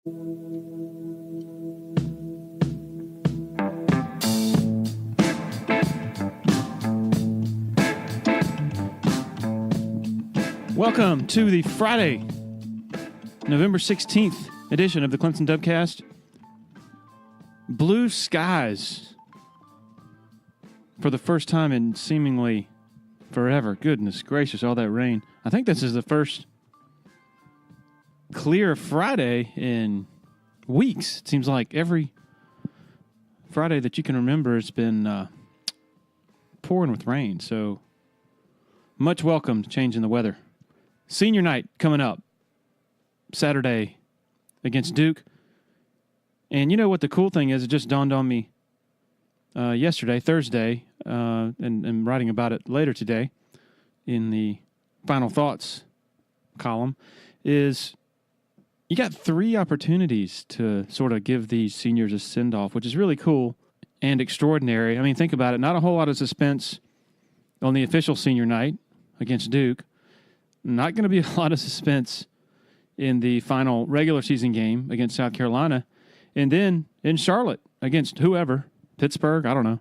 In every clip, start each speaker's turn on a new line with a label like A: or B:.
A: Welcome to the Friday, November 16th edition of the Clemson Dubcast. Blue skies for the first time in seemingly forever. Goodness gracious, all that rain. I think this is the first clear Friday in weeks. It seems like every Friday that you can remember has been pouring with rain. So much welcome to changing the weather. Senior night coming up Saturday against Duke. And you know what the cool thing is? It just dawned on me yesterday, Thursday, and writing about it later today in the Final Thoughts column, is you got 3 opportunities to sort of give these seniors a send-off, which is really cool and extraordinary. I mean, think about it. Not a whole lot of suspense on the official senior night against Duke. Not going to be a lot of suspense in the final regular season game against South Carolina. And then in Charlotte against whoever, Pittsburgh, I don't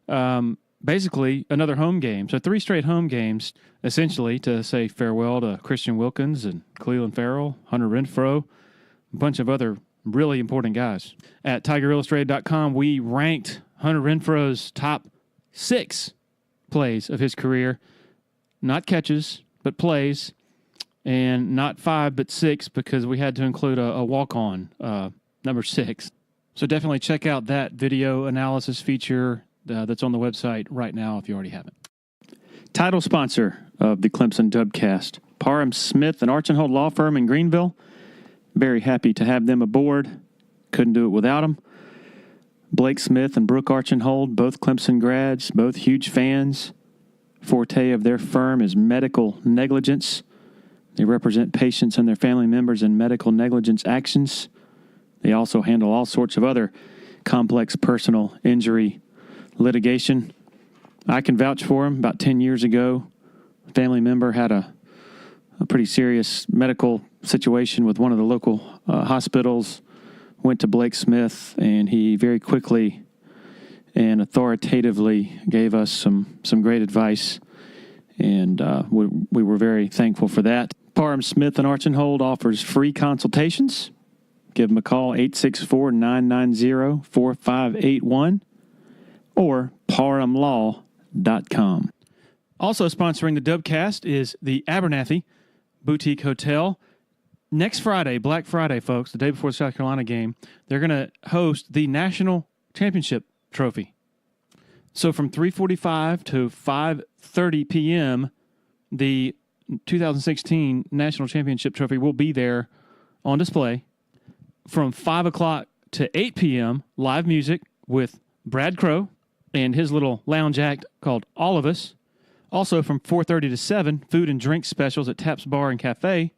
A: know. Basically, another home game. So 3 straight home games, essentially, to say farewell to Christian Wilkins and Cleveland Farrell, Hunter Renfrow, a bunch of other really important guys. At TigerIllustrated.com, we ranked Hunter Renfrow's top 6 plays of his career. Not catches, but plays, and not 5, but 6, because we had to include a walk-on, number 6. So definitely check out that video analysis feature that's on the website right now if you already haven't. Title sponsor of the Clemson Dubcast, Parham Smith and Archinhold Law Firm in Greenville. Very happy to have them aboard. Couldn't do it without them. Blake Smith and Brooke Archinhold, both Clemson grads, both huge fans. Forte of their firm is medical negligence. They represent patients and their family members in medical negligence actions. They also handle all sorts of other complex personal injury litigation. I can vouch for them. About 10 years ago, a family member had a pretty serious medical situation with one of the local hospitals. Went to Blake Smith, and he very quickly and authoritatively gave us some great advice, and we were very thankful for that. Parham Smith and Archinhold offers free consultations. Give them a call, 864-990-4581, or parhamlaw.com. Also sponsoring the Dubcast is the Abernathy Boutique Hotel. Next Friday, Black Friday, folks, the day before the South Carolina game, they're going to host the National Championship Trophy. So from 3:45 to 5:30 p.m., the 2016 National Championship Trophy will be there on display. From 5 o'clock to 8 p.m., live music with Brad Crow and his little lounge act called All of Us. Also from 4:30 to 7, food and drink specials at Taps Bar and Cafe.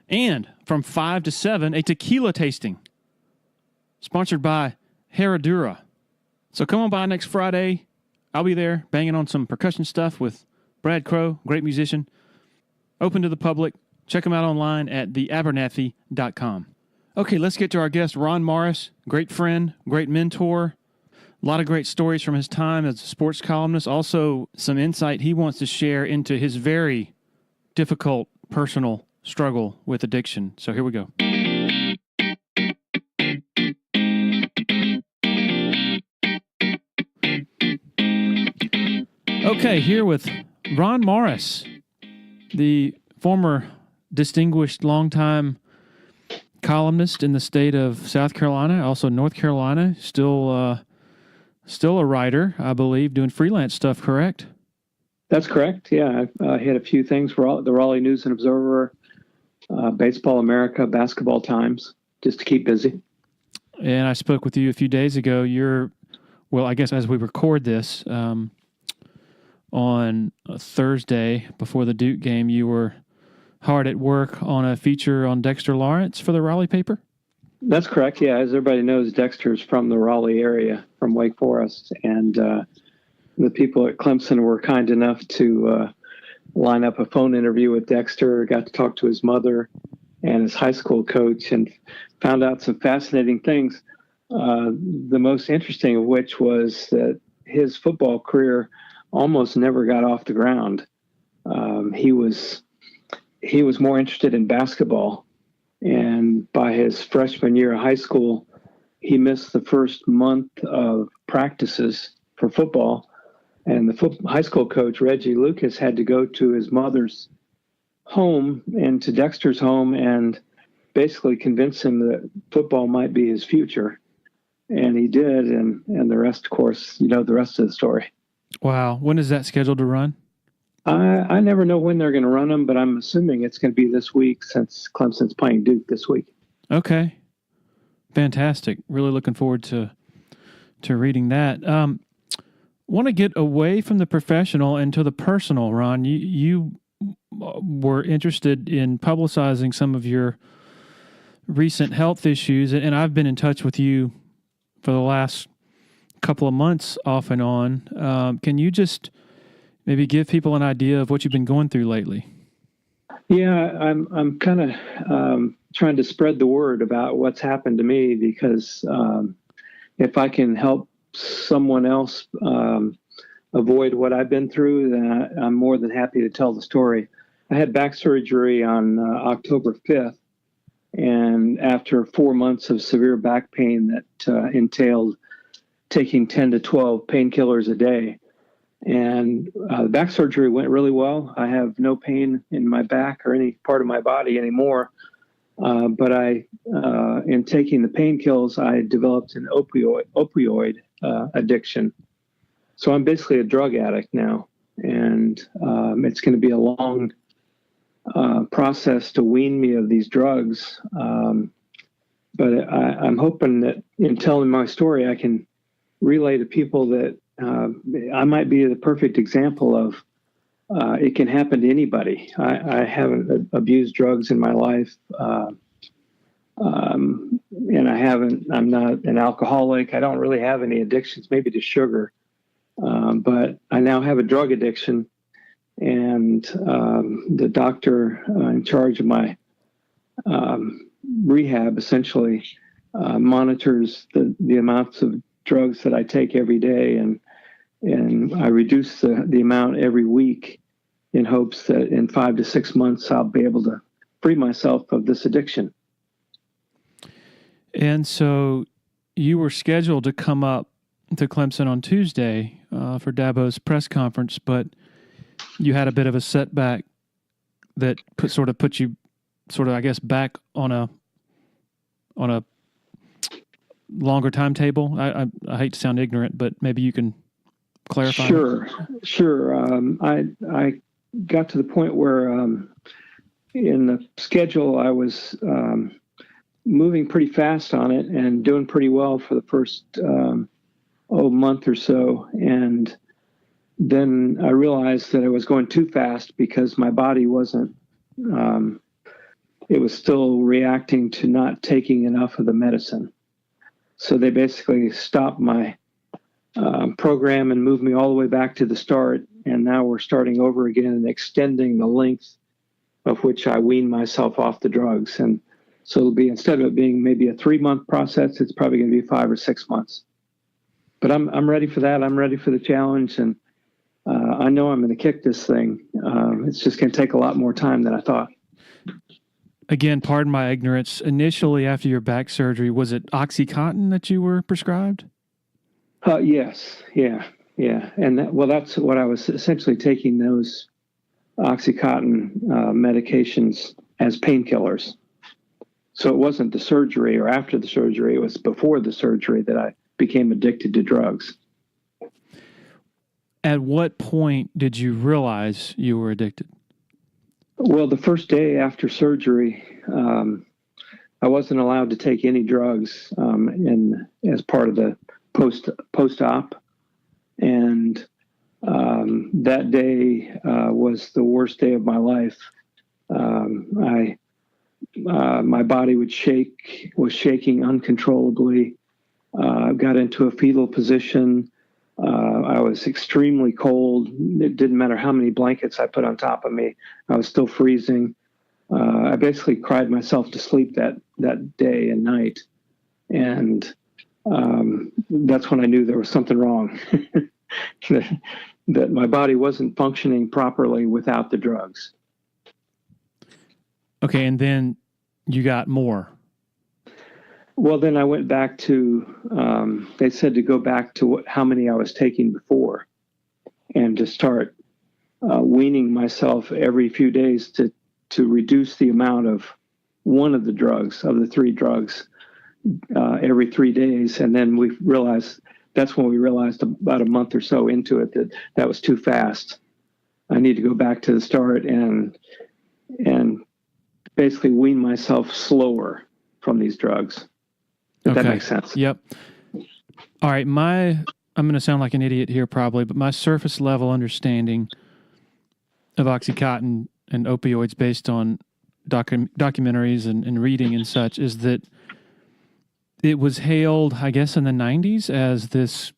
A: And from 5 to 7, a tequila tasting sponsored by Herradura. So come on by next Friday. I'll be there banging on some percussion stuff with Brad Crow, great musician. Open to the public. Check him out online at theabernathy.com. Okay, let's get to our guest, Ron Morris. Great friend, great mentor. A lot of great stories from his time as a sports columnist. Also, some insight he wants to share into his very difficult personal struggle with addiction. So here we go. Okay, here with Ron Morris, the former distinguished longtime columnist in the state of South Carolina, also North Carolina, still a writer, I believe, doing freelance stuff, correct?
B: That's correct. Yeah, I had a few things for the Raleigh News and Observer, Baseball America, Basketball Times, just to keep busy.
A: And I spoke with you a few days ago. I guess as we record this, on a Thursday before the Duke game, you were hard at work on a feature on Dexter Lawrence for the Raleigh paper?
B: That's correct. Yeah, as everybody knows, Dexter's from the Raleigh area, from Wake Forest, and the people at Clemson were kind enough to line up a phone interview with Dexter. Got to talk to his mother, and his high school coach, and found out some fascinating things. The most interesting of which was that his football career almost never got off the ground. He was more interested in basketball, and by his freshman year of high school, he missed the first month of practices for football, and the high school coach, Reggie Lucas, had to go to his mother's home and to Dexter's home and basically convince him that football might be his future. And he did, and the rest, of course, the rest of the story.
A: Wow. When is that scheduled to run?
B: I never know when they're going to run them, but I'm assuming it's going to be this week since Clemson's playing Duke this week.
A: Okay. Fantastic. Really looking forward to reading that. Want to get away from the professional and to the personal, Ron. You were interested in publicizing some of your recent health issues, and I've been in touch with you for the last couple of months off and on. Can you just maybe give people an idea of what you've been going through lately?
B: Yeah, I'm kind of trying to spread the word about what's happened to me, because if I can help someone else avoid what I've been through, then I'm more than happy to tell the story. I had back surgery on October 5th, and after 4 months of severe back pain that entailed taking 10 to 12 painkillers a day. And the back surgery went really well. I have no pain in my back or any part of my body anymore. But in taking the painkillers, I developed an opioid addiction. So I'm basically a drug addict now. And it's going to be a long process to wean me of these drugs. But I'm hoping that in telling my story, I can relay to people that I might be the perfect example of it can happen to anybody. I haven't abused drugs in my life, and I'm not an alcoholic. I don't really have any addictions, maybe to sugar, but I now have a drug addiction, and the doctor in charge of my rehab essentially monitors the amounts of drugs that I take every day, and I reduce the amount every week in hopes that in 5 to 6 months I'll be able to free myself of this addiction.
A: And so you were scheduled to come up to Clemson on Tuesday for Dabo's press conference, but you had a bit of a setback that put you I guess back on a longer timetable. I hate to sound ignorant, but maybe you can clarify.
B: Sure. I got to the point where in the schedule I was moving pretty fast on it and doing pretty well for the first month or so, and then I realized that I was going too fast because my body wasn't. It was still reacting to not taking enough of the medicine. So they basically stopped my program and moved me all the way back to the start. And now we're starting over again and extending the length of which I wean myself off the drugs. And so it'll be, instead of it being maybe a 3-month process, it's probably going to be 5 or 6 months. But I'm ready for that. I'm ready for the challenge. And I know I'm going to kick this thing. It's just going to take a lot more time than I thought.
A: Again, pardon my ignorance. Initially, after your back surgery, was it OxyContin that you were prescribed?
B: Yes. Yeah. And that's what I was essentially taking, those OxyContin medications as painkillers. So it wasn't the surgery or after the surgery. It was before the surgery that I became addicted to drugs.
A: At what point did you realize you were addicted?
B: Well, the first day after surgery, I wasn't allowed to take any drugs as part of the post-op. And that day was the worst day of my life. My body was shaking uncontrollably. Got into a fetal position. I was extremely cold. It didn't matter how many blankets I put on top of me. I was still freezing. I basically cried myself to sleep that day and night, and that's when I knew there was something wrong. that my body wasn't functioning properly without the drugs.
A: Okay, and then you got more.
B: Well, then I went back to, they said to go back to how many I was taking before, and to start weaning myself every few days to reduce the amount of one of the drugs, of the 3 drugs, every 3 days. And then that's when we realized about a month or so into it that was too fast. I need to go back to the start and basically wean myself slower from these drugs. If that makes sense.
A: Yep. All right. I'm going to sound like an idiot here probably, but my surface level understanding of OxyContin and opioids based on documentaries and reading and such is that it was hailed, I guess, in the 90s as this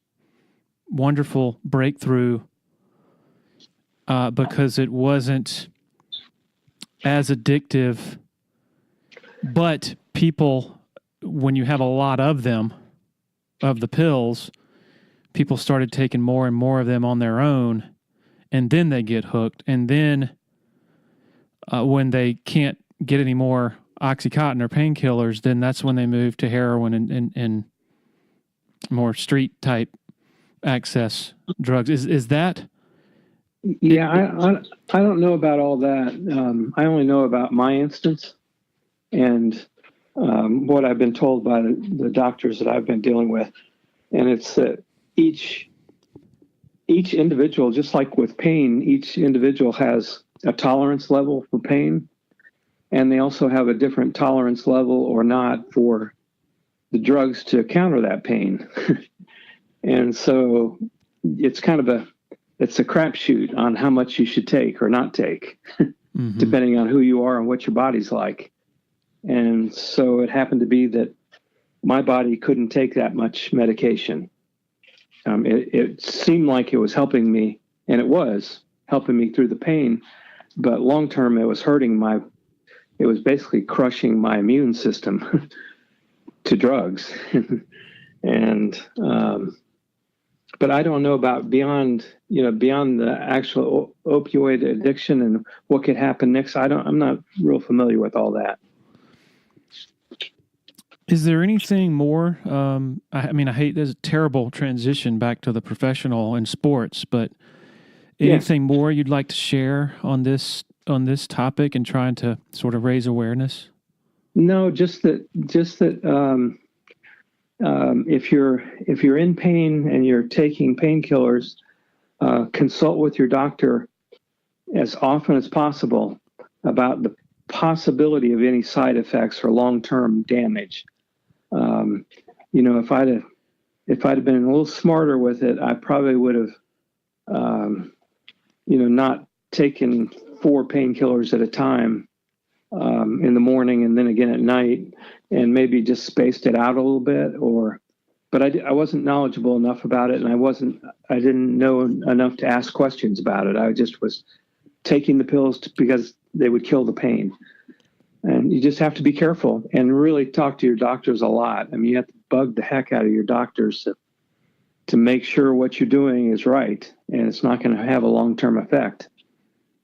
A: wonderful breakthrough because it wasn't as addictive, but people, when you have a lot of them, of the pills, people started taking more and more of them on their own, and then they get hooked. And then when they can't get any more OxyContin or painkillers, then that's when they move to heroin and more street type access drugs. Is that?
B: Yeah, I don't know about all that. I only know about my instance and what I've been told by the doctors that I've been dealing with. And it's that each individual, just like with pain, each individual has a tolerance level for pain. And they also have a different tolerance level or not for the drugs to counter that pain. And so it's kind of it's a crapshoot on how much you should take or not take, mm-hmm. depending on who you are and what your body's like. And so it happened to be that my body couldn't take that much medication. It seemed like it was helping me, and it was helping me through the pain, but long term it was it was basically crushing my immune system to drugs. And but I don't know about beyond the actual opioid addiction and what could happen next. I'm not real familiar with all that.
A: Is there anything more? I hate there's a terrible transition back to the professional and sports, but anything more you'd like to share on this topic and trying to sort of raise awareness?
B: No, just that if you're in pain and you're taking painkillers, consult with your doctor as often as possible about the possibility of any side effects or long-term damage. If I'd have been a little smarter with it, I probably would have, not taken 4 painkillers at a time in the morning and then again at night, and maybe just spaced it out a little bit. But I wasn't knowledgeable enough about it, and I didn't know enough to ask questions about it. I just was taking the pills because they would kill the pain. And you just have to be careful and really talk to your doctors a lot. I mean, you have to bug the heck out of your doctors to make sure what you're doing is right and it's not going to have a long-term effect.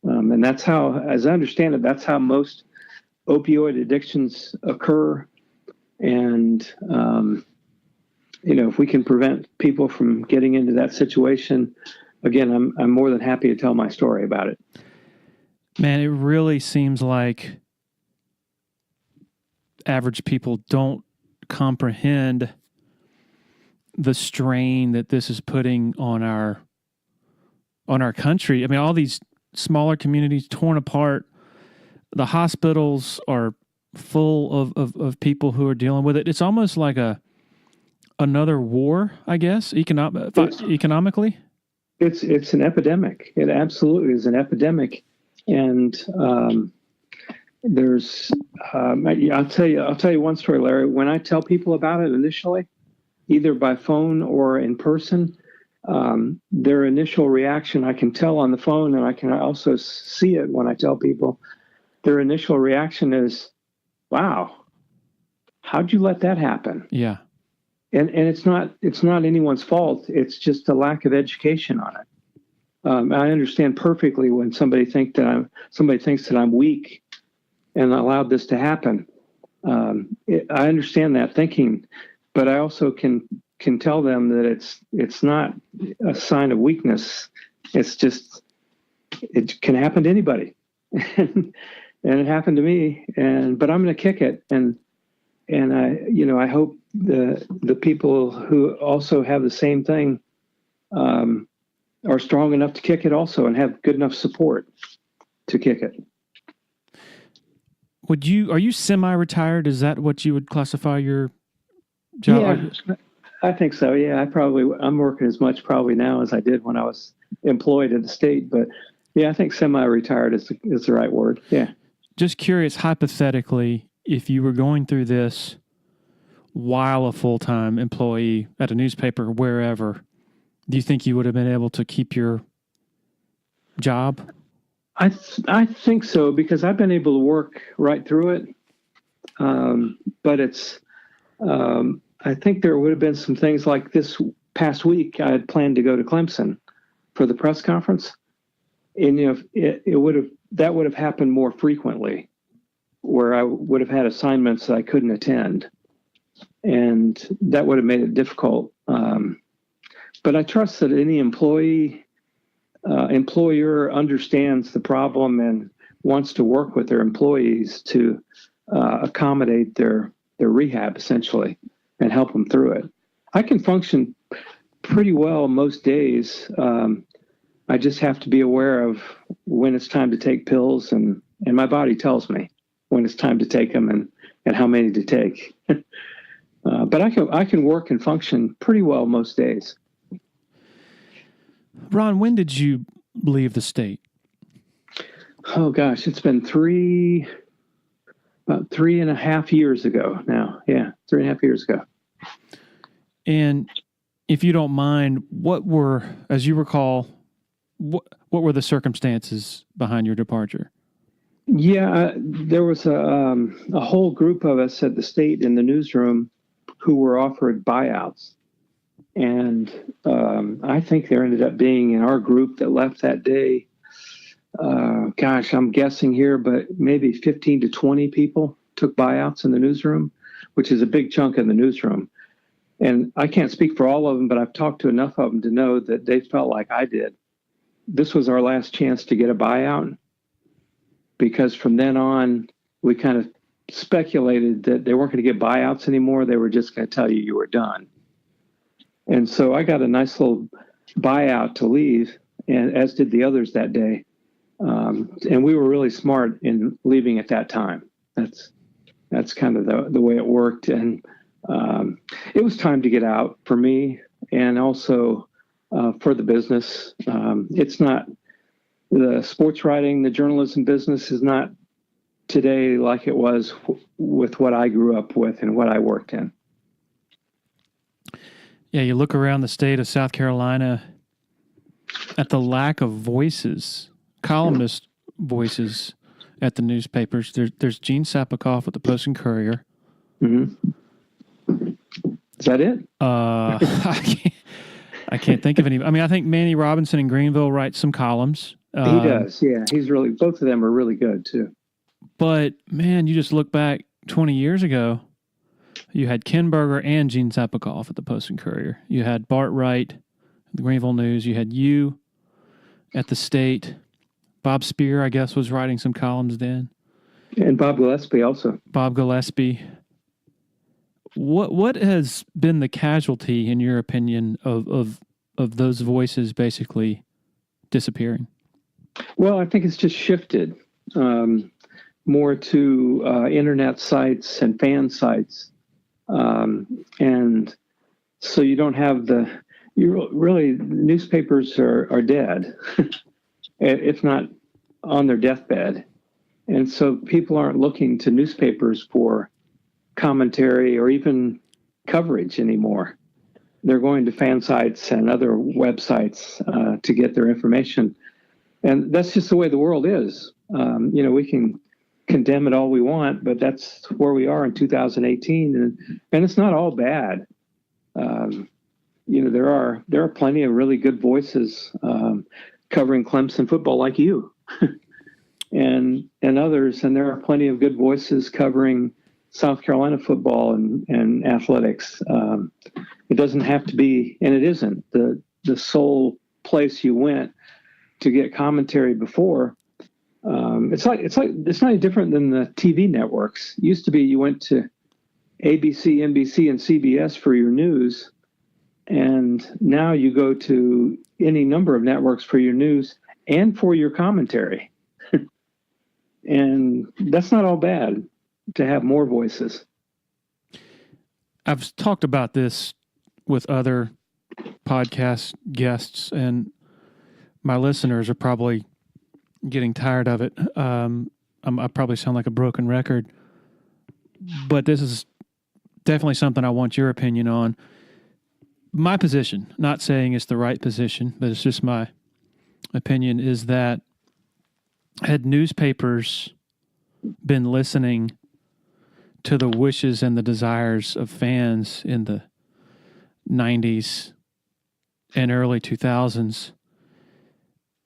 B: And that's how, as I understand it, that's how most opioid addictions occur. And, if we can prevent people from getting into that situation, again, I'm more than happy to tell my story about it.
A: Man, it really seems like average people don't comprehend the strain that this is putting on our country. I mean, all these smaller communities torn apart. The hospitals are full of people who are dealing with it. It's almost like another war, I guess, economically.
B: It's an epidemic. It absolutely is an epidemic. And I'll tell you one story, Larry. When I tell people about it initially, either by phone or in person, their initial reaction I can tell on the phone, and I can also see it when I tell people. their initial reaction is, wow, how'd you let that happen?
A: Yeah.
B: And it's not anyone's fault. It's just a lack of education on it. I understand perfectly when somebody thinks that I'm weak and allowed this to happen. I understand that thinking, but I also can tell them that it's not a sign of weakness. It's just, it can happen to anybody. And it happened to me, but I'm going to kick it. And I hope the people who also have the same thing are strong enough to kick it also and have good enough support to kick it.
A: Are you semi-retired? Is that what you would classify your job?
B: Yeah, I think so. Yeah, I'm working as much probably now as I did when I was employed at the state, but yeah, I think semi-retired is the right word. Yeah.
A: Just curious, hypothetically, if you were going through this while a full-time employee at a newspaper, wherever, do you think you would have been able to keep your job?
B: I think so, because I've been able to work right through it. But it's, I think there would have been some things like this past week. I had planned to go to Clemson for the press conference, and that would have happened more frequently, where I would have had assignments that I couldn't attend, and that would have made it difficult. But I trust that any employer understands the problem and wants to work with their employees to accommodate their rehab, essentially, and help them through it. I can function pretty well most days. I just have to be aware of when it's time to take pills, and my body tells me when it's time to take them and how many to take. But I can work and function pretty well most days.
A: Ron, when did you leave the state?
B: Oh gosh, it's been about 3.5 years ago now. Yeah, 3.5 years ago.
A: And if you don't mind, as you recall, what were the circumstances behind your departure?
B: Yeah, there was a whole group of us at the state in the newsroom who were offered buyouts. And I think there ended up being in our group that left that day, I'm guessing here, but maybe 15 to 20 people took buyouts in the newsroom, which is a big chunk in the newsroom. And I can't speak for all of them, but I've talked to enough of them to know that they felt like I did. This was our last chance to get a buyout, because from then on, we kind of speculated that they weren't going to get buyouts anymore. They were just going to tell you were done. And so I got a nice little buyout to leave, and as did the others that day. And we were really smart in leaving at that time. That's kind of the way it worked. And it was time to get out for me, and also for the business. It's not the sports writing, the journalism business is not today like it was with what I grew up with and what I worked in.
A: Yeah, you look around the state of South Carolina at the lack of voices, columnist voices at the newspapers. There's Gene Sapakoff at the Post and Courier.
B: Mm-hmm. Is that it?
A: I can't think of any. I mean, I think Manny Robinson in Greenville writes some columns.
B: He does, yeah. Both of them are really good, too.
A: But, man, you just look back 20 years ago, you had Ken Berger and Gene Sapakoff at the Post and Courier. You had Bart Wright at the Greenville News. You had you at the State. Bob Spear, I guess, was writing some columns then.
B: And Bob Gillespie also.
A: Bob Gillespie. What has been the casualty, in your opinion, of those voices basically disappearing?
B: Well, I think it's just shifted more to internet sites and fan sites. And so you don't have newspapers are dead, if not on their deathbed. And so people aren't looking to newspapers for commentary or even coverage anymore. They're going to fan sites and other websites to get their information. And that's just the way the world is. We can condemn it all we want, but that's where we are in 2018, and it's not all bad. There are plenty of really good voices covering Clemson football, like you, and others, and there are plenty of good voices covering South Carolina football and athletics. It doesn't have to be, and it isn't the sole place you went to get commentary before. It's not any different than the TV networks. It used to be you went to ABC, NBC, and CBS for your news, and now you go to any number of networks for your news and for your commentary. And that's not all bad to have more voices.
A: I've talked about this with other podcast guests, and my listeners are probably getting tired of it. I probably sound like a broken record, but this is definitely something I want your opinion on. My position, not saying it's the right position, but it's just my opinion, is that had newspapers been listening to the wishes and the desires of fans in the 90s and early 2000s,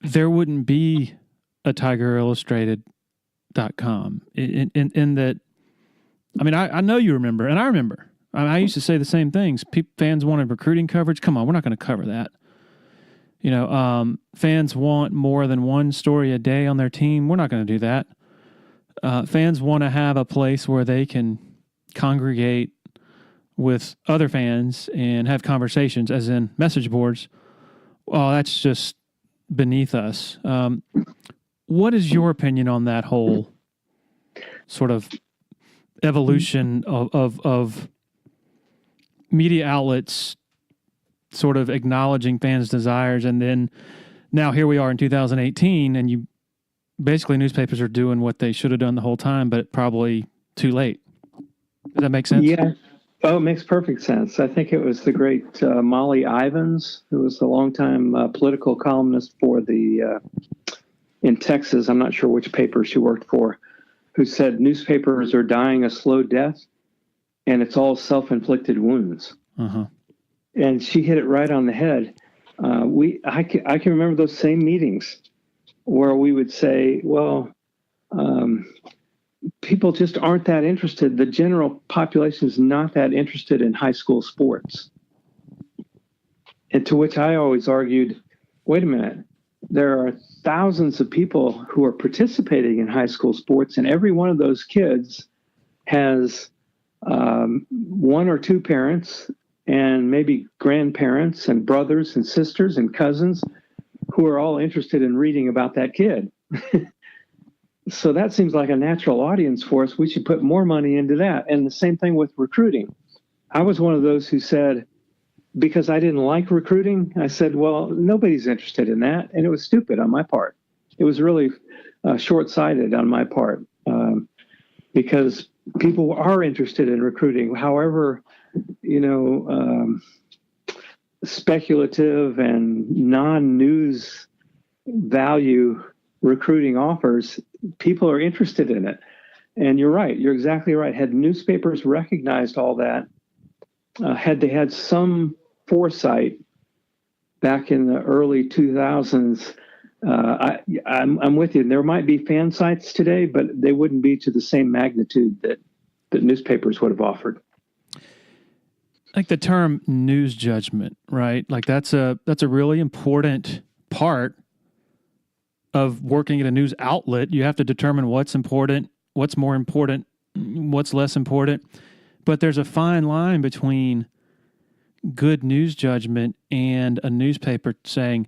A: there wouldn't be a TigerIllustrated.com. In that, I mean, I know you remember, and I remember. I used to say the same things. Fans wanted recruiting coverage. Come on, we're not going to cover that. Fans want more than one story a day on their team. We're not going to do that. Fans want to have a place where they can congregate with other fans and have conversations, as in message boards. Well, that's just beneath us. What is your opinion on that whole sort of evolution of media outlets sort of acknowledging fans' desires, and then now here we are in 2018, and you basically newspapers are doing what they should have done the whole time, but probably too late. Does that make sense?
B: Yeah. Oh, it makes perfect sense. I think it was the great Molly Ivins, who was a longtime political columnist for in Texas. I'm not sure which paper she worked for, who said newspapers are dying a slow death, and it's all self-inflicted wounds.
A: Uh-huh.
B: And she hit it right on the head. I can remember those same meetings where we would say, well, people just aren't that interested. The general population is not that interested in high school sports. And to which I always argued, wait a minute, there are thousands of people who are participating in high school sports, and every one of those kids has one or two parents and maybe grandparents and brothers and sisters and cousins who are all interested in reading about that kid. So that seems like a natural audience for us. We should put more money into that. And the same thing with recruiting. I was one of those who said, because I didn't like recruiting, I said, well, nobody's interested in that. And it was stupid on my part. It was really short-sighted on my part, because people are interested in recruiting. However, speculative and non-news value recruiting offers, people are interested in it. And you're right. You're exactly right. Had newspapers recognized all that, had they had some foresight back in the early 2000s, I'm with you. There might be fan sites today, but they wouldn't be to the same magnitude that newspapers would have offered.
A: Like the term news judgment, right? Like that's a really important part of working at a news outlet. You have to determine what's important, what's more important, what's less important. But there's a fine line between good news judgment and a newspaper telling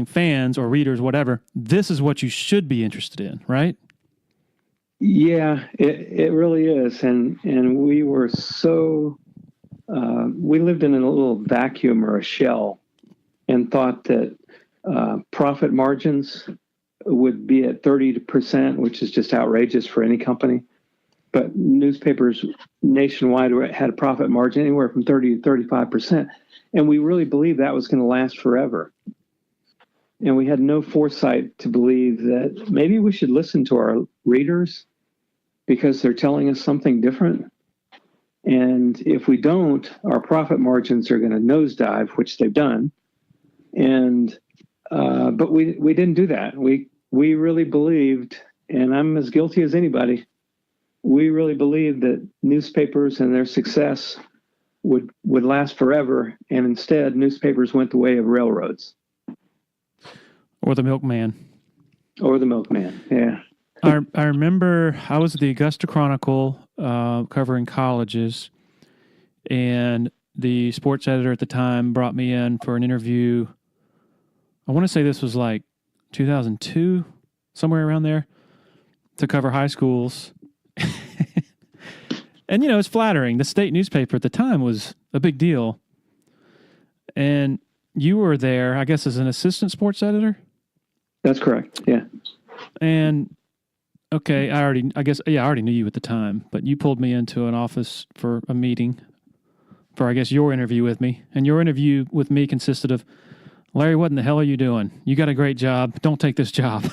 A: fans or readers, whatever, this is what you should be interested in, right?
B: Yeah, it really is. And we were we lived in a little vacuum or a shell and thought that profit margins would be at 30%, which is just outrageous for any company. But newspapers nationwide had a profit margin anywhere from 30 to 35%. And we really believed that was going to last forever. And we had no foresight to believe that maybe we should listen to our readers because they're telling us something different. And if we don't, our profit margins are going to nosedive, which they've done. And but we didn't do that. We really believed, and I'm as guilty as anybody, we really believed that newspapers and their success would last forever. And instead, newspapers went the way of railroads.
A: Or the milkman.
B: Or the milkman, yeah.
A: I remember I was at the Augusta Chronicle covering colleges, and the sports editor at the time brought me in for an interview. I want to say this was like 2002, somewhere around there, to cover high schools. And, it's flattering. The state newspaper at the time was a big deal. And you were there, I guess, as an assistant sports editor?
B: That's correct, yeah.
A: And, okay, I already knew you at the time, but you pulled me into an office for a meeting for, I guess, your interview with me. And your interview with me consisted of, Larry, what in the hell are you doing? You got a great job. Don't take this job.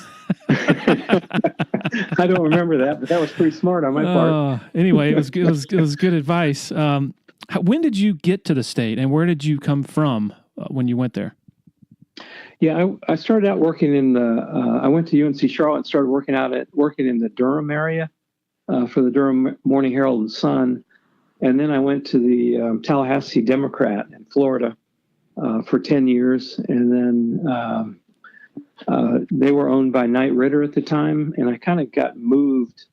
B: I don't remember that, but that was pretty smart on my part.
A: Anyway, it was good advice. When did you get to the state, and where did you come from when you went there?
B: Yeah, I started out working in I went to UNC Charlotte and started working in the Durham area for the Durham Morning Herald and Sun. And then I went to the Tallahassee Democrat in Florida for 10 years. And then they were owned by Knight Ridder at the time. And I kind of got moved.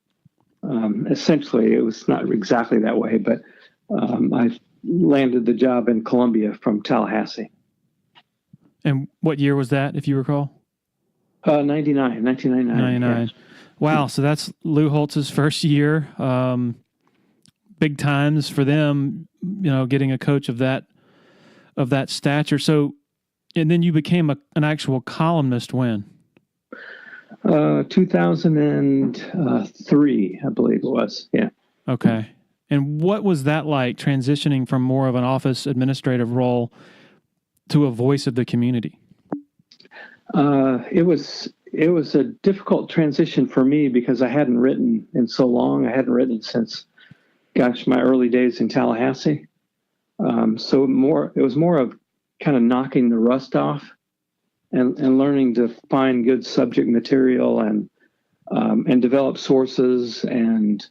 B: Essentially, it was not exactly that way, but I landed the job in Columbia from Tallahassee. And
A: what year was that, if you recall?
B: 1999.
A: 99. Yeah. Wow. So that's Lou Holtz's first year. Big times for them, getting a coach of that stature. So, and then you became an actual columnist when?
B: 2003, I believe it was. Yeah.
A: Okay. And what was that like, transitioning from more of an office administrative role to a voice of the community?
B: It was a difficult transition for me because I hadn't written in so long. I hadn't written since, my early days in Tallahassee. So it was more of kind of knocking the rust off and learning to find good subject material and develop sources. And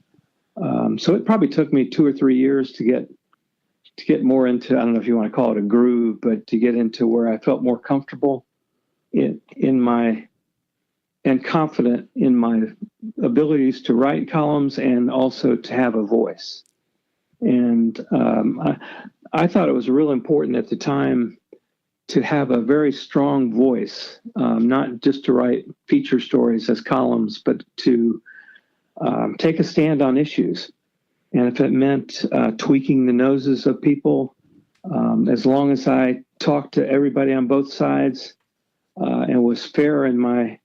B: so it probably took me 2 or 3 years to get more into, I don't know if you want to call it a groove, but to get into where I felt more comfortable and confident in my abilities to write columns and also to have a voice. And I thought it was real important at the time to have a very strong voice, not just to write feature stories as columns, but to take a stand on issues. And if it meant tweaking the noses of people, as long as I talked to everybody on both sides and was fair in my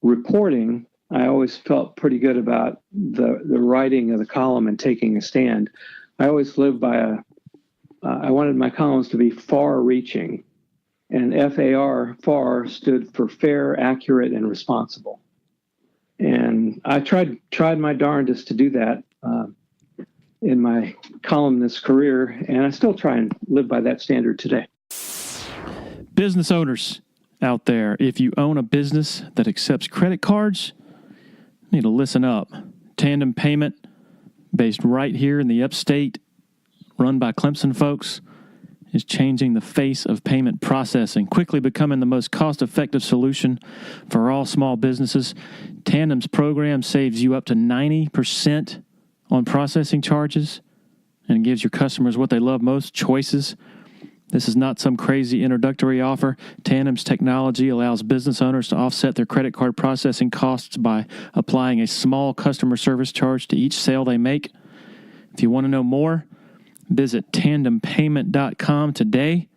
B: reporting, I always felt pretty good about the writing of the column and taking a stand. I always lived by I wanted my columns to be far-reaching, and FAR stood for fair, accurate, and responsible. And I tried my darndest to do that in my columnist career, and I still try and live by that standard today.
A: Business owners out there, if you own a business that accepts credit cards, you need to listen up. Tandem Payment, based right here in the upstate, run by Clemson folks, is changing the face of payment processing, quickly becoming the most cost-effective solution for all small businesses. Tandem's program saves you up to 90% on processing charges and gives your customers what they love most, choices. This is not some crazy introductory offer. Tandem's technology allows business owners to offset their credit card processing costs by applying a small customer service charge to each sale they make. If you want to know more, visit tandempayment.com today.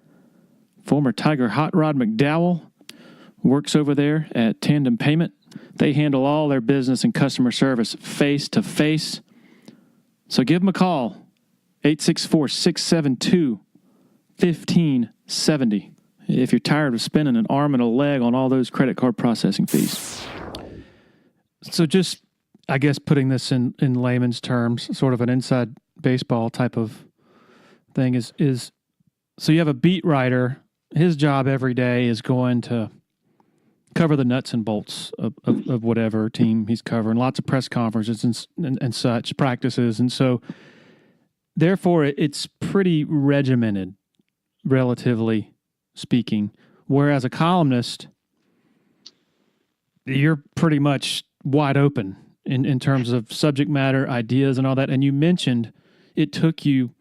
A: Former Tiger Hot Rod McDowell works over there at Tandem Payment. They handle all their business and customer service face-to-face. So give them a call, 864-672-1570, if you're tired of spending an arm and a leg on all those credit card processing fees. So just I guess putting this in layman's terms, sort of an inside baseball type of thing is so you have a beat writer. His job every day is going to cover the nuts and bolts of whatever team he's covering, lots of press conferences and such, practices. And so therefore it's pretty regimented, relatively speaking. Whereas a columnist, you're pretty much wide open in terms of subject matter, ideas, and all that. And you mentioned it took you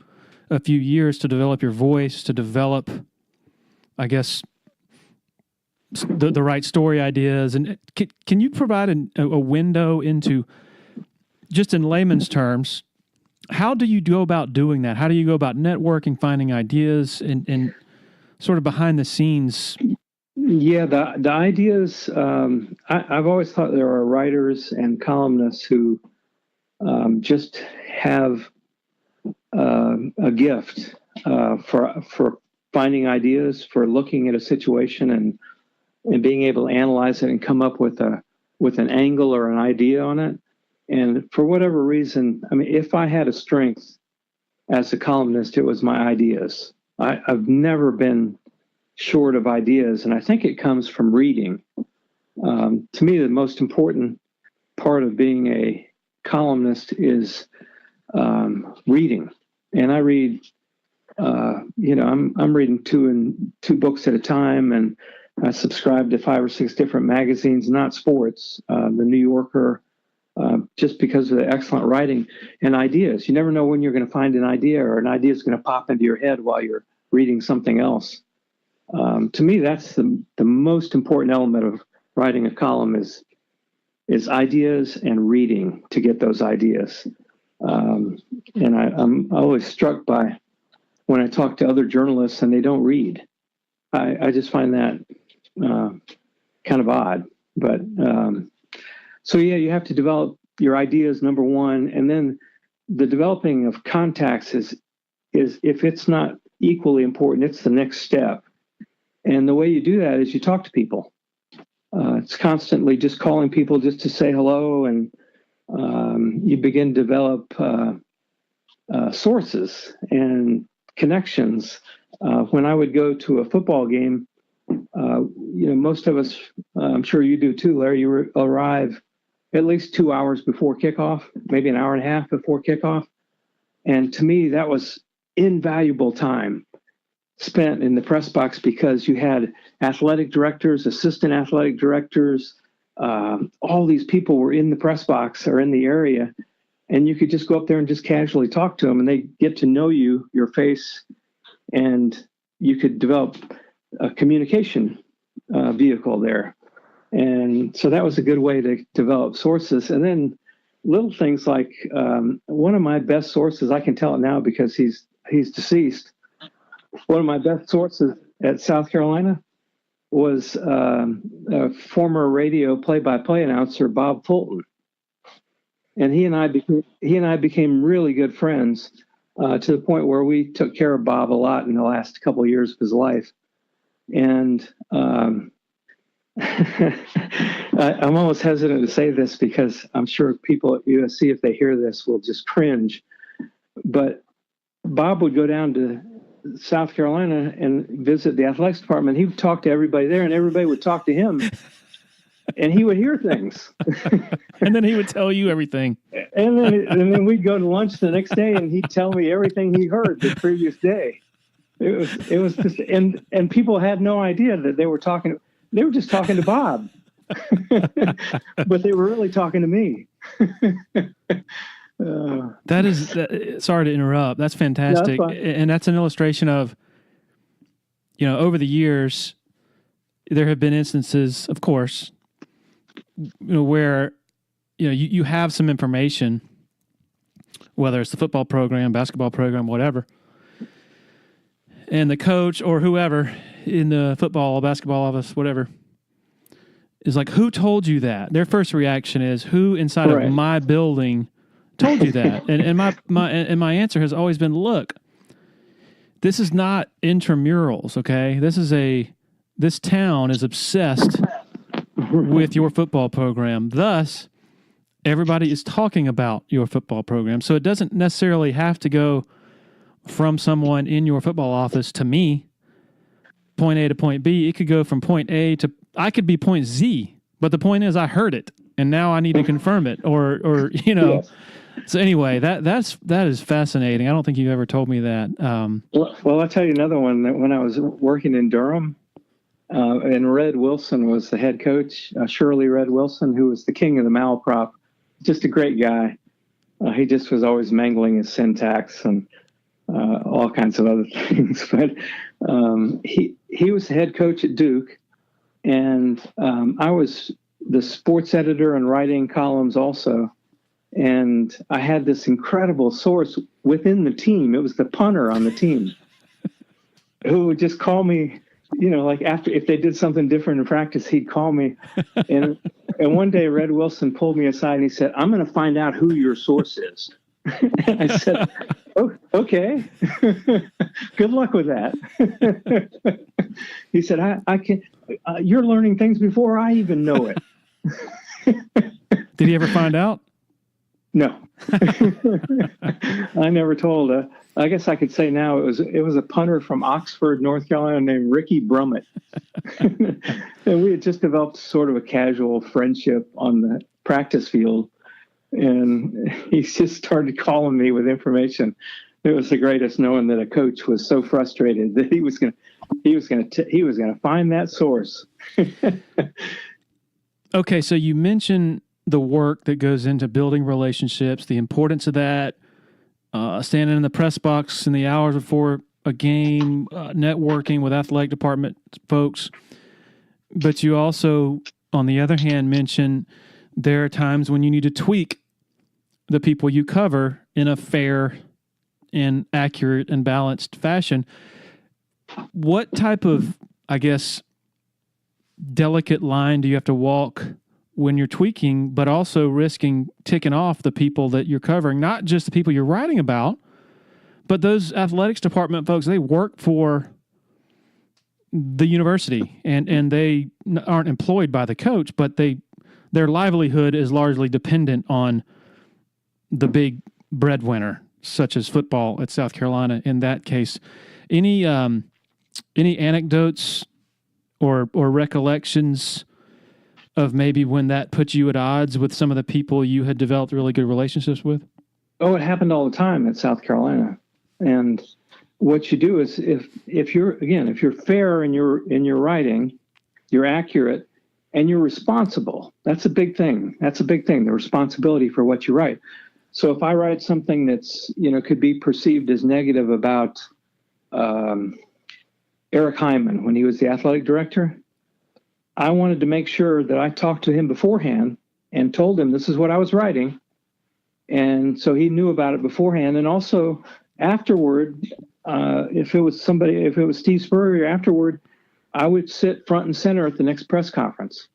A: a few years to develop your voice, to develop, I guess, the right story ideas. And can you provide a window into, just in layman's terms, how do you go about doing that? How do you go about networking, finding ideas, and sort of behind the scenes?
B: Yeah, the ideas, I've always thought there are writers and columnists who just have a gift for finding ideas, for looking at a situation and being able to analyze it and come up with an angle or an idea on it. And for whatever reason, I mean, if I had a strength as a columnist, it was my ideas. I've never been short of ideas, and I think it comes from reading. To me, the most important part of being a columnist is reading. And I read, I'm reading two books at a time, and I subscribe to 5 or 6 different magazines, not sports, the New Yorker, just because of the excellent writing and ideas. You never know when you're going to find an idea, or an idea is going to pop into your head while you're reading something else. To me, that's the most important element of writing a column is ideas and reading to get those ideas. And I'm always struck by when I talk to other journalists and they don't read. I just find that kind of odd. But so yeah, you have to develop your ideas, number one, and then the developing of contacts is if it's not equally important, it's the next step. And the way you do that is you talk to people. It's constantly just calling people just to say hello, and you begin to develop sources and connections. When I would go to a football game, most of us, I'm sure you do too, Larry, you arrive at least 2 hours before kickoff, maybe an hour and a half before kickoff. And to me, that was invaluable time spent in the press box, because you had athletic directors, assistant athletic directors, all these people were in the press box or in the area, and you could just go up there and just casually talk to them, and they get to know you, your face, and you could develop a communication vehicle there. And so that was a good way to develop sources. And then little things like one of my best sources, I can tell it now because he's deceased. One of my best sources at South Carolina was a former radio play-by-play announcer, Bob Fulton, and he and I became really good friends to the point where we took care of Bob a lot in the last couple of years of his life. And I'm almost hesitant to say this because I'm sure people at USC, if they hear this, will just cringe. But Bob would go down to South Carolina and visit the athletics department. He would talk to everybody there, and everybody would talk to him, and he would hear things.
A: And then he would tell you everything.
B: And then we'd go to lunch the next day, and he'd tell me everything he heard the previous day. It was just, and people had no idea that they were talking. They were just talking to Bob, but they were really talking to me.
A: Sorry to interrupt. That's fantastic.
B: No,
A: and that's an illustration of, over the years, there have been instances, of course, where, you have some information, whether it's the football program, basketball program, whatever, and the coach or whoever in the football, basketball office, whatever, is like, who told you that? Their first reaction is, who inside of my building told you that? and my answer has always been, look, this is not intramurals, okay? This town is obsessed with your football program. Thus, everybody is talking about your football program. So it doesn't necessarily have to go from someone in your football office to me, point A to point B. It could go from point A to, I could be point Z, but the point is I heard it and now I need to confirm it or
B: Yes.
A: So anyway, that is fascinating. I don't think you ever told me that.
B: Well, I'll tell you another one. That when I was working in Durham, and Red Wilson was the head coach, Shirley Red Wilson, who was the king of the malaprop, just a great guy. He just was always mangling his syntax and all kinds of other things. But he was the head coach at Duke, and I was the sports editor and writing columns also. And I had this incredible source within the team. It was the punter on the team who would just call me, like after, if they did something different in practice, he'd call me. And one day Red Wilson pulled me aside and he said, "I'm going to find out who your source is." And I said, "Oh, okay. Good luck with that." He said, I can, you're learning things before I even know it.
A: Did he ever find out?
B: No, I never told. I guess I could say now it was a punter from Oxford, North Carolina, named Ricky Brummett, and we had just developed sort of a casual friendship on the practice field, and he just started calling me with information. It was the greatest, knowing that a coach was so frustrated that he was going to find that source.
A: Okay, so you mentioned the work that goes into building relationships, the importance of that, standing in the press box in the hours before a game, networking with athletic department folks. But you also, on the other hand, mention there are times when you need to tweak the people you cover in a fair and accurate and balanced fashion. What type of, I guess, delicate line do you have to walk when you're tweaking, but also risking ticking off the people that you're covering, not just the people you're writing about, but those athletics department folks? They work for the university and they aren't employed by the coach, but their livelihood is largely dependent on the big breadwinner, such as football at South Carolina. In that case, any anecdotes or recollections of maybe when that put you at odds with some of the people you had developed really good relationships with?
B: Oh, it happened all the time at South Carolina. And what you do is if you're fair in your writing, you're accurate and you're responsible. That's a big thing. The responsibility for what you write. So if I write something that's, could be perceived as negative about Eric Hyman when he was the athletic director, I wanted to make sure that I talked to him beforehand and told him this is what I was writing. And so he knew about it beforehand. And also afterward, if it was Steve Spurrier afterward, I would sit front and center at the next press conference.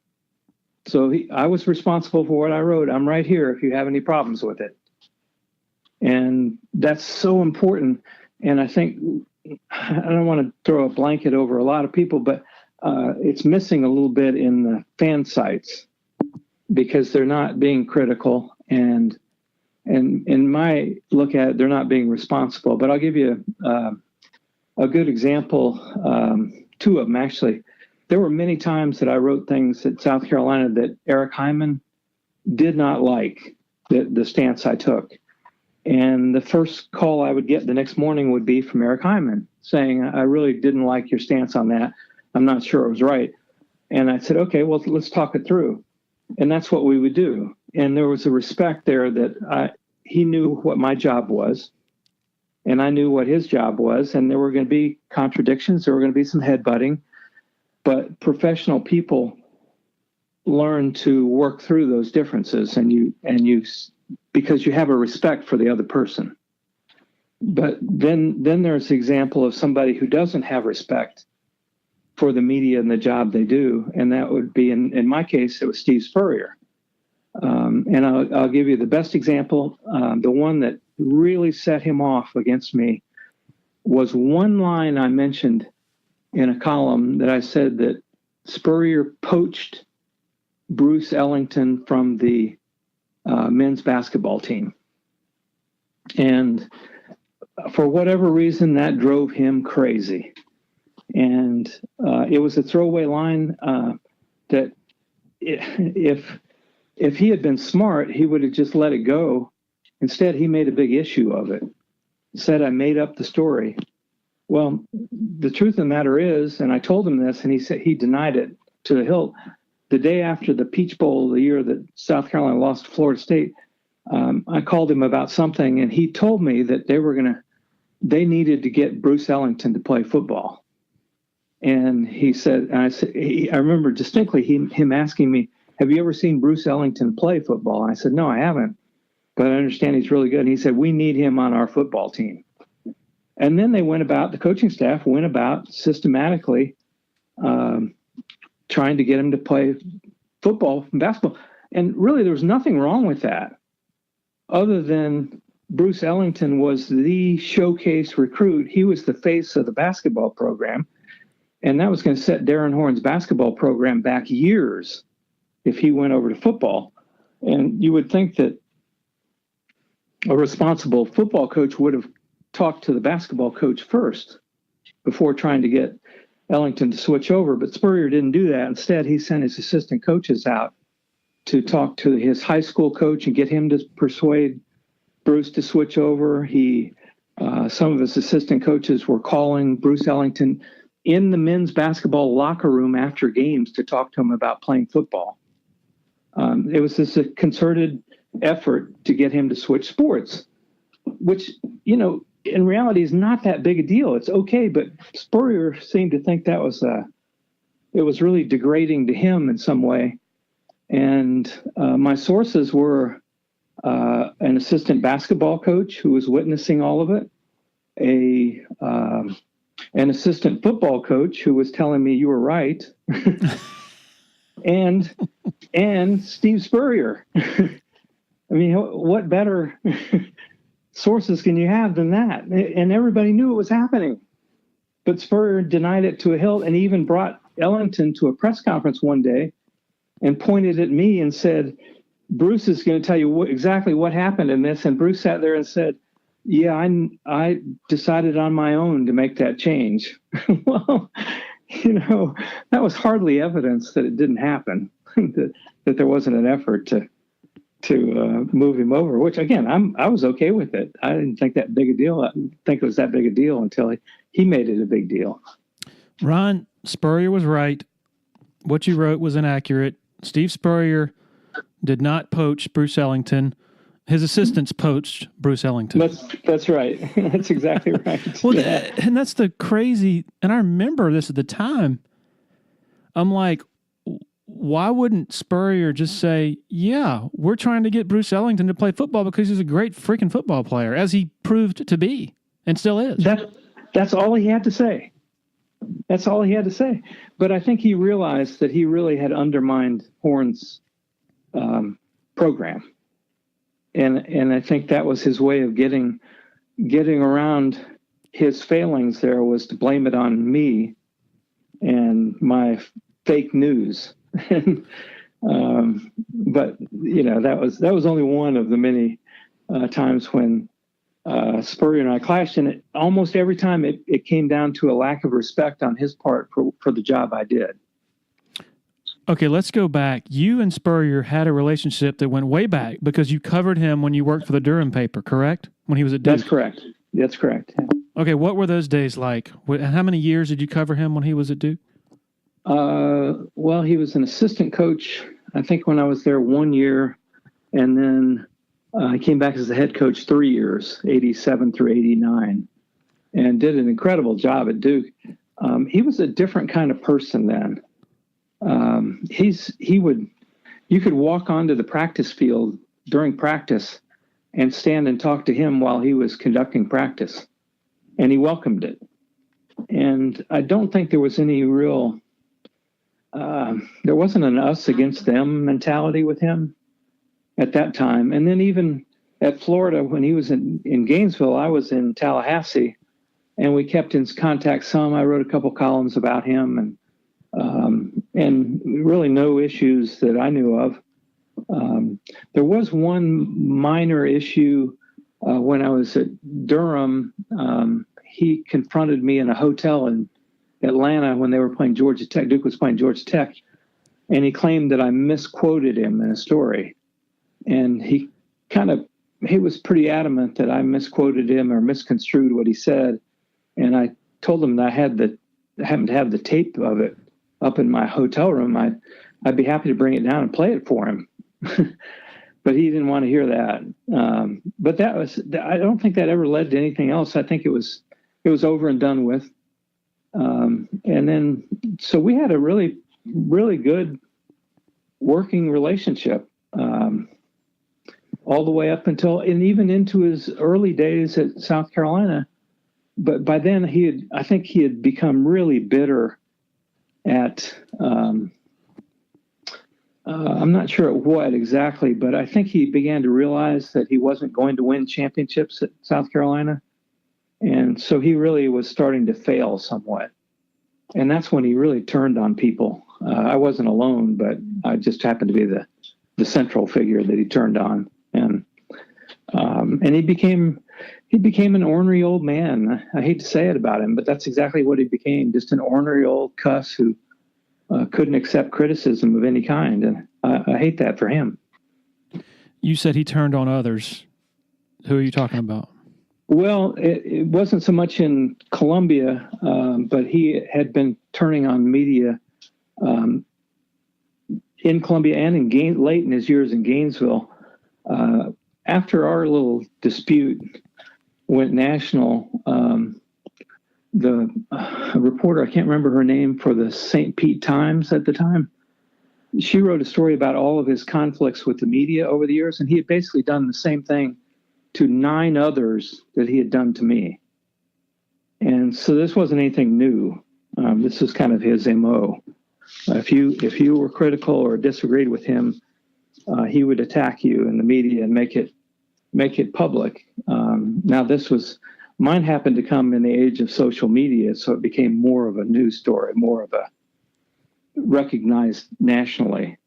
B: So I was responsible for what I wrote. I'm right here if you have any problems with it. And that's so important. And I think, I don't want to throw a blanket over a lot of people, but it's missing a little bit in the fan sites because they're not being critical, and in my look at it, they're not being responsible. But I'll give you a good example, two of them actually. There were many times that I wrote things at South Carolina that Eric Hyman did not like the stance I took. And the first call I would get the next morning would be from Eric Hyman saying, "I really didn't like your stance on that. I'm not sure it was right." And I said, "Okay, well, let's talk it through." And that's what we would do. And there was a respect there that he knew what my job was, and I knew what his job was. And there were going to be contradictions. There were going to be some headbutting. But professional people learn to work through those differences, and you because you have a respect for the other person. But then there's the example of somebody who doesn't have respect for the media and the job they do, and that would be in my case it was Steve Spurrier. And I'll give you the best example. The one that really set him off against me was one line I mentioned in a column that I said that Spurrier poached Bruce Ellington from the men's basketball team. And for whatever reason, that drove him crazy. And it was a throwaway line that if he had been smart, he would have just let it go. Instead, he made a big issue of it. He said, I made up the story. Well, the truth of the matter is, and I told him this, and he said he denied it to the hilt. The day after the Peach Bowl, the year that South Carolina lost to Florida State, I called him about something, and he told me that they needed to get Bruce Ellington to play football. And he said, I remember distinctly him asking me, have you ever seen Bruce Ellington play football? And I said, no, I haven't, but I understand he's really good. And he said, we need him on our football team. And then the coaching staff went about systematically trying to get him to play football and basketball. And really, there was nothing wrong with that, other than Bruce Ellington was the showcase recruit. He was the face of the basketball program. And that was going to set Darren Horn's basketball program back years if he went over to football. And you would think that a responsible football coach would have talked to the basketball coach first before trying to get Ellington to switch over. But Spurrier didn't do that. Instead, he sent his assistant coaches out to talk to his high school coach and get him to persuade Bruce to switch over. Some of his assistant coaches were calling Bruce Ellington in the men's basketball locker room after games to talk to him about playing football. It was just a concerted effort to get him to switch sports, which, in reality is not that big a deal. It's okay, but Spurrier seemed to think that it was really degrading to him in some way. And my sources were an assistant basketball coach who was witnessing all of it, an assistant football coach who was telling me you were right, and Steve Spurrier. I mean, what better sources can you have than that? And everybody knew it was happening. But Spurrier denied it to a hilt, and he even brought Ellington to a press conference one day and pointed at me and said, Bruce is going to tell you exactly what happened in this. And Bruce sat there and said, yeah, I decided on my own to make that change. Well, that was hardly evidence that it didn't happen, that there wasn't an effort to move him over, which, again, I was okay with it. I didn't think that big a deal. I didn't think it was that big a deal until he made it a big deal.
A: Ron, Spurrier was right. What you wrote was inaccurate. Steve Spurrier did not poach Bruce Ellington. His assistants poached Bruce Ellington.
B: That's right. That's exactly right.
A: Well, and that's the crazy, and I remember this at the time. I'm like, why wouldn't Spurrier just say, yeah, we're trying to get Bruce Ellington to play football because he's a great freaking football player, as he proved to be and still is.
B: That's all he had to say. That's all he had to say. But I think he realized that he really had undermined Horn's program. And I think that was his way of getting around his failings there, was to blame it on me and my fake news. But that was only one of the many times when Spurrier and I clashed, and almost every time it came down to a lack of respect on his part for the job I did.
A: Okay, let's go back. You and Spurrier had a relationship that went way back because you covered him when you worked for the Durham paper, correct? When he was at Duke.
B: That's correct. That's correct. Yeah.
A: Okay, what were those days like? How many years did you cover him when he was at Duke?
B: Well, he was an assistant coach, I think, when I was there 1 year, and then I came back as the head coach 3 years, 87 through 89, and did an incredible job at Duke. He was a different kind of person then. You could walk onto the practice field during practice and stand and talk to him while he was conducting practice, and he welcomed it. And I don't think there was any real, there wasn't an us against them mentality with him at that time. And then even at Florida, when he was in Gainesville, I was in Tallahassee, and we kept in contact some. I wrote a couple columns about him, and really no issues that I knew of. There was one minor issue when I was at Durham. He confronted me in a hotel in Atlanta when they were playing Georgia Tech. Duke was playing Georgia Tech, and he claimed that I misquoted him in a story. And he was pretty adamant that I misquoted him or misconstrued what he said. And I told him that I happened to have the tape of it up in my hotel room. I'd be happy to bring it down and play it for him. But he didn't want to hear that. But I don't think that ever led to anything else. I think it was over and done with. And then, so we had a really, really good working relationship, all the way up until, and even into his early days at South Carolina. But by then I think he had become really bitter at, I'm not sure at what exactly, but I think he began to realize that he wasn't going to win championships at South Carolina. And so he really was starting to fail somewhat. And that's when he really turned on people. I wasn't alone, but I just happened to be the central figure that he turned on. And he became an ornery old man. I hate to say it about him, but that's exactly what he became, just an ornery old cuss who couldn't accept criticism of any kind. And I hate that for him.
A: You said he turned on others. Who are you talking about?
B: Well, it wasn't so much in Columbia, but he had been turning on media in Columbia and late in his years in Gainesville. After our little dispute went national, the reporter, I can't remember her name, for the St. Pete Times at the time, she wrote a story about all of his conflicts with the media over the years, and he had basically done the same thing to 9 others that he had done to me. And so this wasn't anything new. This was kind of his MO. If you were critical or disagreed with him, he would attack you in the media and make it public. Now mine happened to come in the age of social media, so it became more of a news story, more of a recognized nationally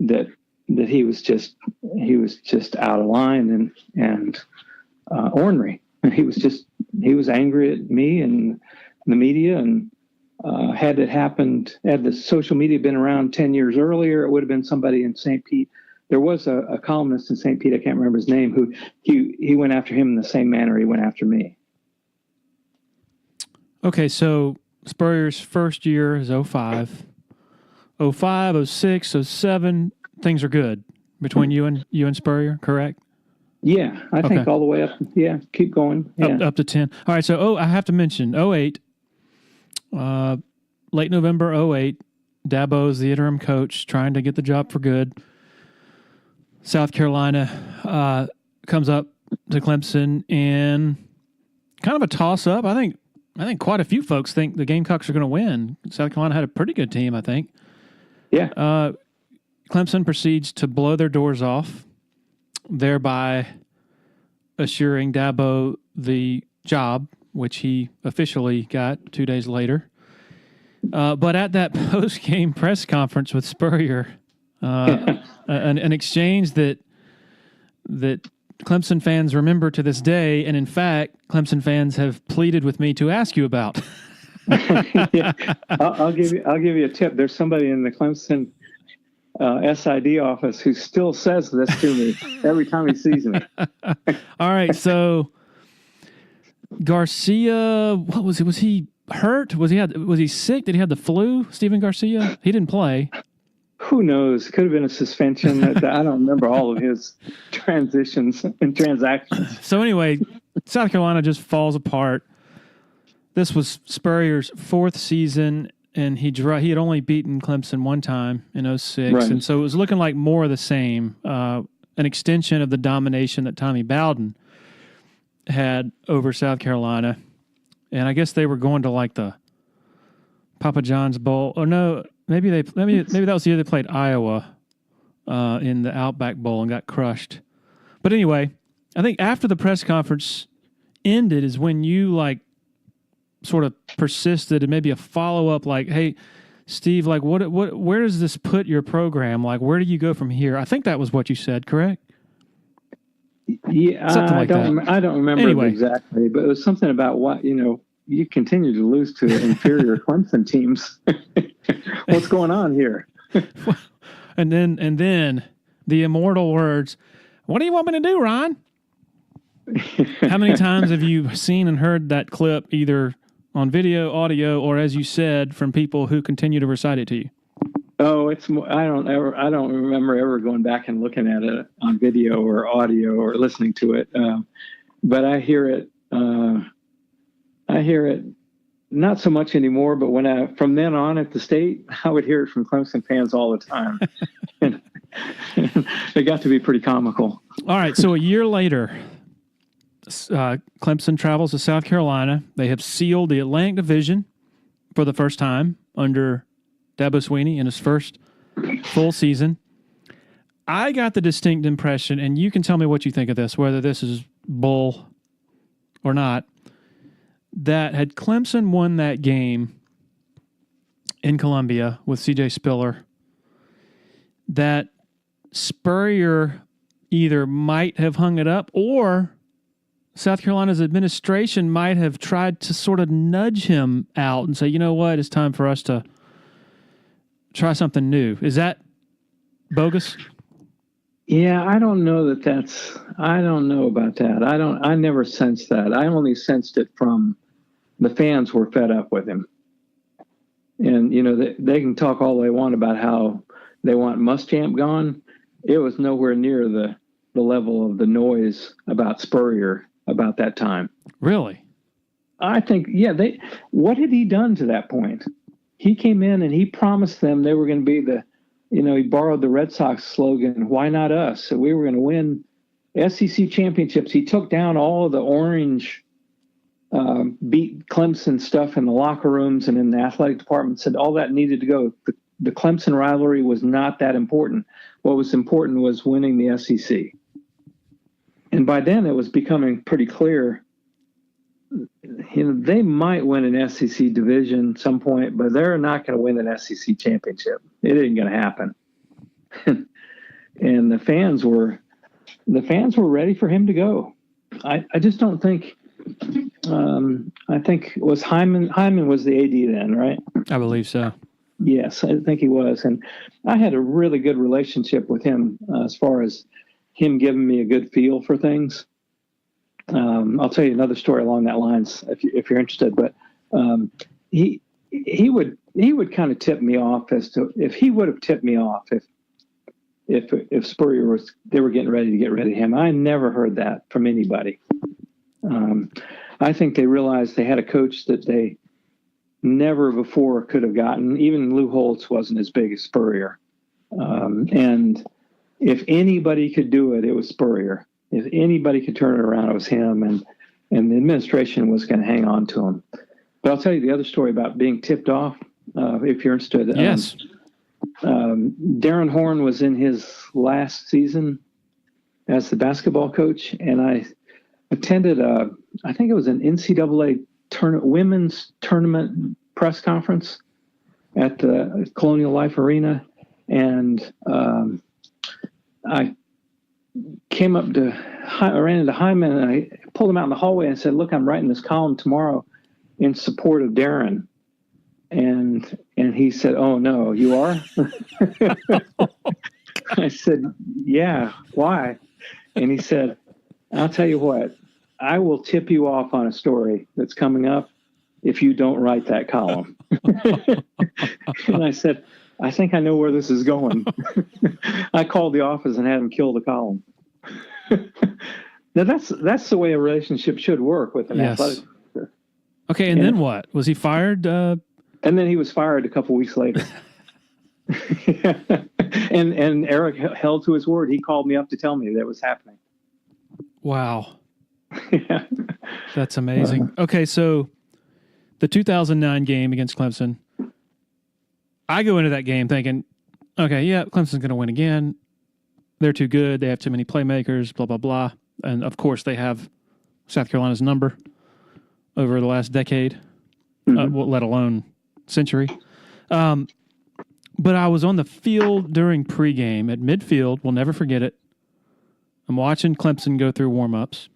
B: that he was just out of line and ornery. He was angry at me and the media. And had the social media been around 10 years earlier, it would have been somebody in St. Pete. There was a columnist in St. Pete, I can't remember his name, who he went after him in the same manner he went after me.
A: Okay, so Spurrier's first year is 05. 05, 06, 07, things are good between you and Spurrier, correct?
B: Yeah, I think all the way up. Yeah, keep going. Yeah.
A: Up to 10. All right, so I have to mention 08, late November 08, Dabo's the interim coach trying to get the job for good. South Carolina comes up to Clemson in kind of a toss-up. I think quite a few folks think the Gamecocks are going to win. South Carolina had a pretty good team, I think.
B: Yeah.
A: Clemson proceeds to blow their doors off, thereby assuring Dabo the job, which he officially got 2 days later. But at that post-game press conference with Spurrier, an exchange that Clemson fans remember to this day, and in fact, Clemson fans have pleaded with me to ask you about.
B: Yeah. I'll give you a tip. There's somebody in the Clemson SID office who still says this to me every time he sees me.
A: All right, so Garcia, what was he? Was he hurt? Was he sick? Did he have the flu? Steven Garcia? He didn't play.
B: Who knows? It could have been a suspension. I don't remember all of his transitions and transactions.
A: So anyway, South Carolina just falls apart. This was Spurrier's 4th season, and he had only beaten Clemson one time in 06, right. And so it was looking like more of the same, an extension of the domination that Tommy Bowden had over South Carolina. And I guess they were going to like the Papa John's Bowl. Oh no, maybe that was the year they played Iowa in the Outback Bowl and got crushed. But anyway, I think after the press conference ended is when you sort of persisted and maybe a follow-up like, hey, Steve, like where does this put your program? Like, where do you go from here? I think that was what you said, correct?
B: Yeah,
A: Something like that.
B: I don't remember
A: Anyway.
B: it exactly, but it was something about what, you continue to lose to inferior Clemson teams. What's going on here?
A: And then the immortal words, "What do you want me to do, Ron?" How many times have you seen and heard that clip, either on video, audio, or as you said, from people who continue to recite it to you?
B: Oh, it's more, I don't remember ever going back and looking at it on video or audio or listening to it. But I hear it not so much anymore, but from then on at the state, I would hear it from Clemson fans all the time. and it got to be pretty comical.
A: All right. So a year later, Clemson travels to South Carolina. They have sealed the Atlantic Division for the first time under Dabo Swinney in his first full season. I got the distinct impression, and you can tell me what you think of this, whether this is bull or not, that had Clemson won that game in Columbia with C.J. Spiller, that Spurrier either might have hung it up or South Carolina's administration might have tried to sort of nudge him out and say, you know what, it's time for us to try something new. Is that bogus?
B: Yeah, I don't know about that. I never sensed that. I only sensed it from the fans were fed up with him. And, they can talk all they want about how they want Muschamp gone. It was nowhere near the level of the noise about Spurrier about that time.
A: Really?
B: I think, yeah, what had he done to that point? He came in and he promised them they were going to be he borrowed the Red Sox slogan, "Why not us?" So we were going to win SEC championships. He took down all of the orange beat Clemson stuff in the locker rooms and in the athletic department, said all that needed to go. The Clemson rivalry was not that important. What was important was winning the SEC. And by then it was becoming pretty clear, they might win an SEC division at some point, but they're not going to win an SEC championship. It ain't going to happen. And the fans were ready for him to go. I just don't think. I think it was Hyman. Hyman was the AD then, right?
A: I believe so.
B: Yes, I think he was, and I had a really good relationship with him as far as him giving me a good feel for things. I'll tell you another story along that lines if you're interested. But he would kind of tip me off as to if he would have tipped me off if Spurrier they were getting ready to get rid of him. I never heard that from anybody. I think they realized they had a coach that they never before could have gotten. Even Lou Holtz wasn't as big as Spurrier. And if anybody could do it, it was Spurrier. If anybody could turn it around, it was him. And the administration was going to hang on to him. But I'll tell you the other story about being tipped off, if you're interested.
A: Yes.
B: Darren Horn was in his last season as the basketball coach, and I attended I think it was an NCAA women's tournament press conference at the Colonial Life Arena, and I ran into Hyman, and I pulled him out in the hallway and said, "Look, I'm writing this column tomorrow in support of Darren." And he said, "Oh no, you are?" I said, "Yeah, why?" And he said, "I'll tell you what, I will tip you off on a story that's coming up if you don't write that column." And I said, "I think I know where this is going." I called the office and had him kill the column. Now that's the way a relationship should work with an athletic director.
A: Okay, and then what? Was he fired?
B: And then he was fired a couple weeks later. And Eric held to his word. He called me up to tell me that was happening.
A: Wow.
B: Yeah.
A: That's amazing. Okay, so the 2009 game against Clemson, I go into that game thinking, okay, yeah, Clemson's going to win again. They're too good. They have too many playmakers, blah, blah, blah. And, of course, they have South Carolina's number over the last decade, let alone century. But I was on the field during pregame at midfield. We'll never forget it. I'm watching Clemson go through warm-ups.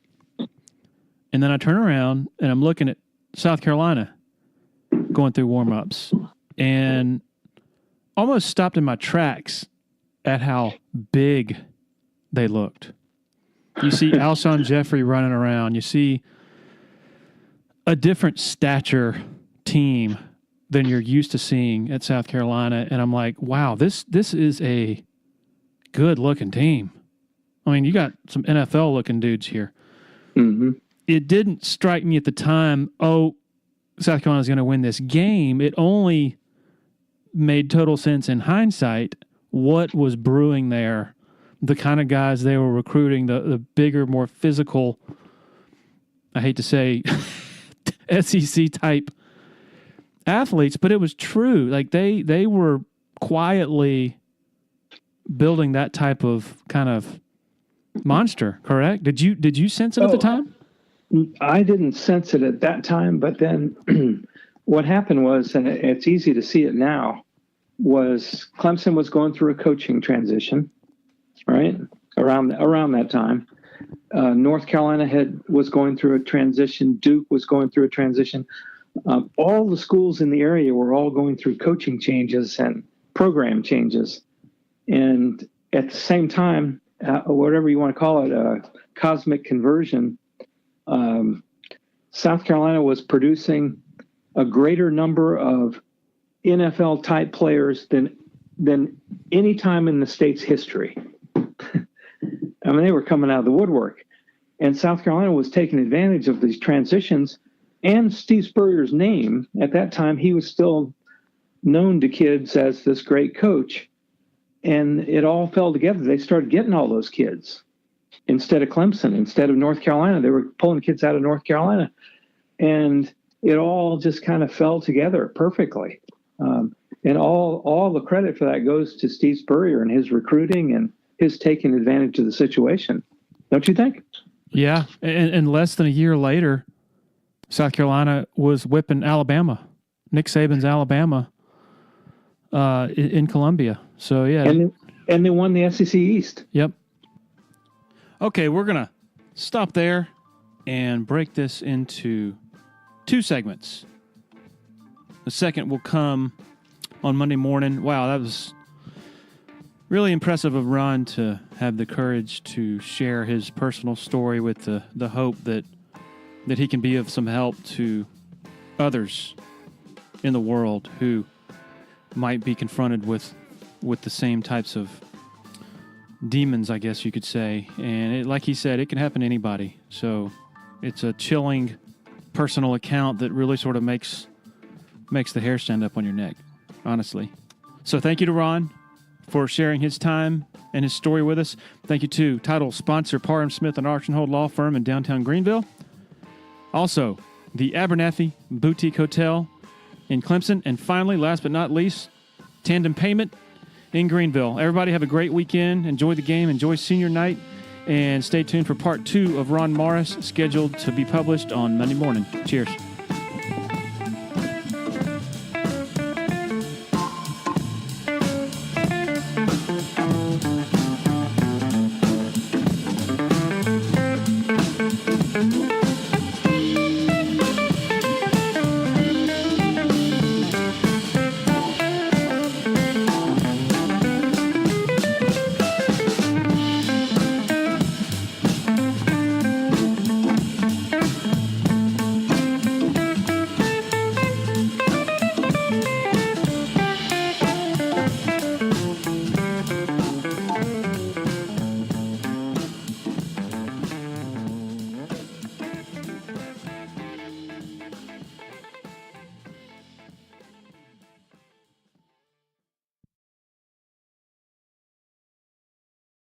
A: And then I turn around and I'm looking at South Carolina going through warm-ups. And almost stopped in my tracks at how big they looked. You see Alshon Jeffrey running around. You see a different stature team than you're used to seeing at South Carolina. And I'm like, wow, this is a good-looking team. I mean, you got some NFL-looking dudes here.
B: Mm-hmm.
A: It didn't strike me at the time, South Carolina's going to win this game. It only made total sense in hindsight what was brewing there, the kind of guys they were recruiting, the bigger, more physical, I hate to say, SEC-type athletes, but it was true. Like, they were quietly building that type of kind of monster, correct? Did you sense it at the time?
B: I didn't sense it at that time, but then what happened was, and it's easy to see it now, was Clemson was going through a coaching transition, right? Around that time. North Carolina was going through a transition. Duke was going through a transition. All the schools in the area were all going through coaching changes and program changes. And at the same time, whatever you want to call it, a cosmic conversion, South Carolina was producing a greater number of NFL-type players than any time in the state's history. I mean, they were coming out of the woodwork. And South Carolina was taking advantage of these transitions. And Steve Spurrier's name, at that time, he was still known to kids as this great coach. And it all fell together. They started getting all those kids. Instead of Clemson, instead of North Carolina, they were pulling kids out of North Carolina. And it all just kind of fell together perfectly. And all the credit for that goes to Steve Spurrier and his recruiting and his taking advantage of the situation. Don't you think?
A: Yeah. And less than a year later, South Carolina was whipping Alabama, Nick Saban's Alabama, in Columbia. So, yeah.
B: And they won the SEC East.
A: Yep. Okay, we're going to stop there and break this into two segments. The second will come on Monday morning. Wow, that was really impressive of Ron to have the courage to share his personal story with the hope that he can be of some help to others in the world who might be confronted with the same types of demons, I guess you could say. And like he said, it can happen to anybody. So it's a chilling personal account that really sort of makes the hair stand up on your neck, honestly. So thank you to Ron for sharing his time and his story with us. Thank you to title sponsor Parham Smith and Archenhold Law Firm in downtown Greenville. Also, the Abernathy Boutique Hotel in Clemson. And finally, last but not least, Tandem Payment in Greenville. Everybody have a great weekend. Enjoy the game. Enjoy senior night. And stay tuned for part 2 of Ron Morris, scheduled to be published on Monday morning. Cheers.